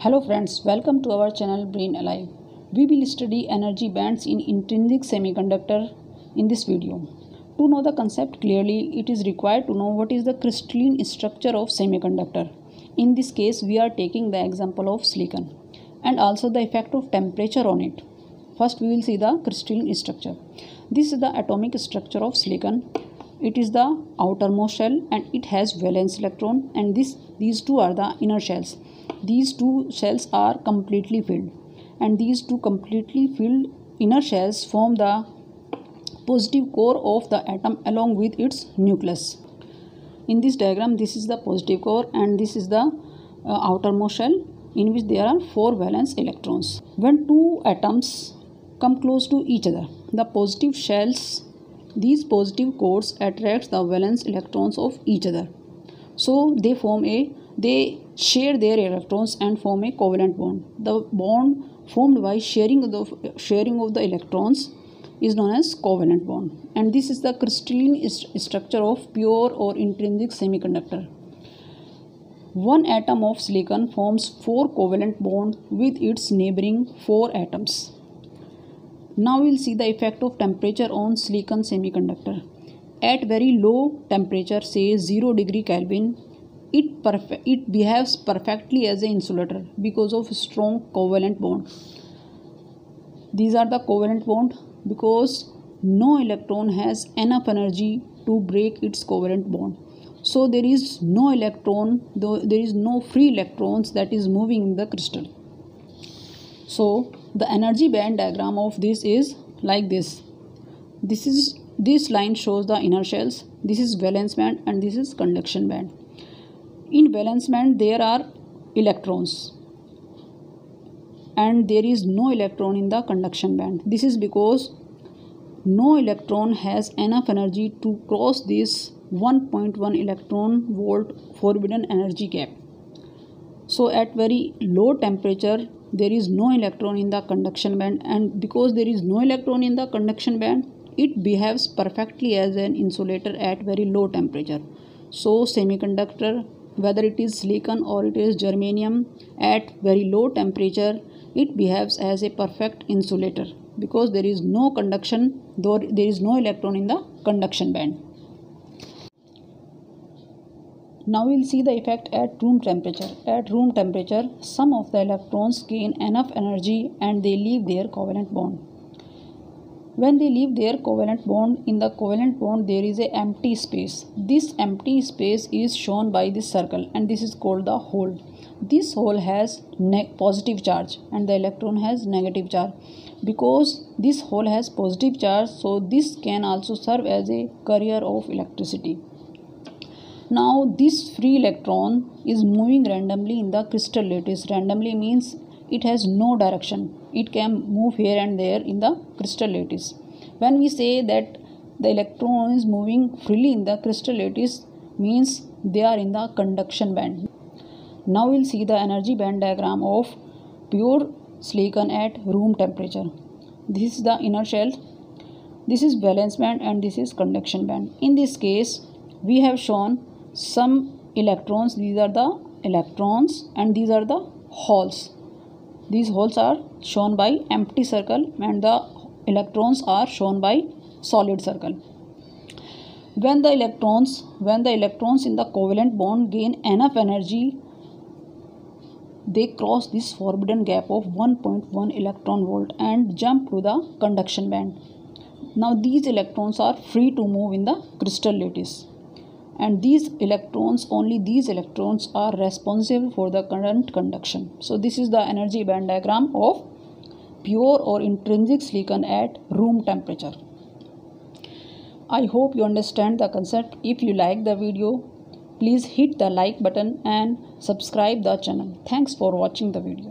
Hello friends, welcome to our channel Brain Alive. We will study energy bands in intrinsic semiconductor in this video. To know the concept clearly, it is required to know what is the crystalline structure of semiconductor. In this case, we are taking the example of silicon and also the effect of temperature on it. First, we will see the crystalline structure. This is the atomic structure of silicon. It is the outermost shell and it has valence electron, and these two are the inner shells. These two shells are completely filled, and these two completely filled inner shells form the positive core of the atom along with its nucleus. In this diagram, this is the positive core and this is the outermost shell in which there are 4 valence electrons. When two atoms come close to each other, the positive shells, these positive cores attract the valence electrons of each other. So they share their electrons and form a covalent bond. The bond formed by sharing of the electrons is known as covalent bond, and this is the crystalline structure of pure or intrinsic semiconductor. One atom of silicon forms 4 covalent bonds with its neighboring 4 atoms. Now we will see the effect of temperature on silicon semiconductor. At very low temperature, say 0 degree Kelvin, it behaves perfectly as an insulator because of strong covalent bond. These are the covalent bond because no electron has enough energy to break its covalent bond. So there is no electron, there is no free electrons that is moving in the crystal. So the energy band diagram of this is like this. This line shows the inner shells. This is valence band and this is conduction band. In valence band there are electrons and there is no electron in the conduction band. This is because no electron has enough energy to cross this 1.1 electron volt forbidden energy gap. So at very low temperature there is no electron in the conduction band, and because there is no electron in the conduction band, it behaves perfectly as an insulator at very low temperature. So semiconductor, whether it is silicon or it is germanium, at very low temperature it behaves as a perfect insulator because there is no conduction, though there is no electron in the conduction band. Now we will see the effect at room temperature. At room temperature, some of the electrons gain enough energy and they leave their covalent bond. When they leave their covalent bond, in the covalent bond there is an empty space. This empty space is shown by this circle and this is called the hole. This hole has positive charge and the electron has negative charge. Because this hole has positive charge, so this can also serve as a carrier of electricity. Now this free electron is moving randomly in the crystal lattice. Randomly means it has no direction. It can move here and there in the crystal lattice. When we say that the electron is moving freely in the crystal lattice, means they are in the conduction band. Now we will see the energy band diagram of pure silicon at room temperature. This is the inner shell, this is valence band and this is conduction band. In this case, we have shown some electrons. These are the electrons and these are the holes. These holes are shown by empty circle and the electrons are shown by solid circle. When the electrons in the covalent bond gain enough energy, they cross this forbidden gap of 1.1 electron volt and jump to the conduction band. Now these electrons are free to move in the crystal lattice. And only these electrons are responsible for the current conduction. So this is the energy band diagram of pure or intrinsic silicon at room temperature. I hope you understand the concept. If you like the video, please hit the like button and subscribe the channel. Thanks for watching the video.